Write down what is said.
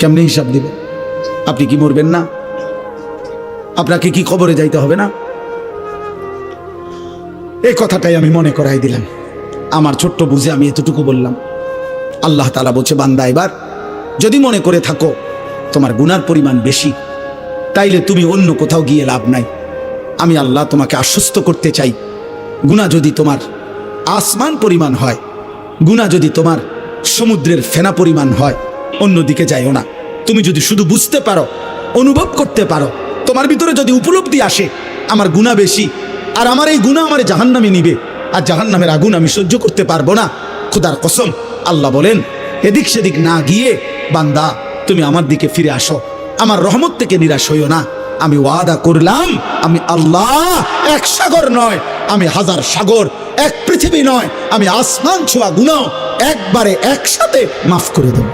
কেমনে হিসাব দিবেন? আপনি কি মরবেন না? আপনাকে কি কবরে যাইতে হবে না? এই কথাটাই আমি মনে করাই দিলাম। আমার ছোট্ট বুঝে আমি এতটুকু বললাম। আল্লাহ তাআলা বলছে, বান্দা এবার যদি মনে করে থাকো তোমার গুনার পরিমাণ বেশি, তাইলে তুমি অন্য কোথাও গিয়ে লাভ নাই। আমি আল্লাহ তোমাকে আশ্বস্ত করতে চাই, গুনাহ যদি তোমার আসমান পরিমাণ হয়, গুনাহ যদি তোমার সমুদ্রের ফেনা পরিমাণ হয়, অন্যদিকে যাইও না। তুমি যদি শুধু বুঝতে পারো, অনুভব করতে পারো, তোমার ভিতরে যদি উপলব্ধি আসে আমার গুনাহ বেশি, আর আমার এই গুনাহ আমার জাহান্নামে নিবে, আর জাহান্নামের আগুন আমি সহ্য করতে পারবো না, খোদার কসম আল্লাহ বলেন, এদিক সেদিক না গিয়ে বান্দা তুমি আমার দিকে ফিরে আসো, আমার রহমত থেকে নিরাশ হইও না। আমি ওয়াদা করলাম, আমি আল্লাহ এক সাগর নয়, আমি হাজার সাগর, এক পৃথিবী নয়, আমি আসমান ছোঁয়া গুনাহ একবারে একসাথে মাফ করে দেব।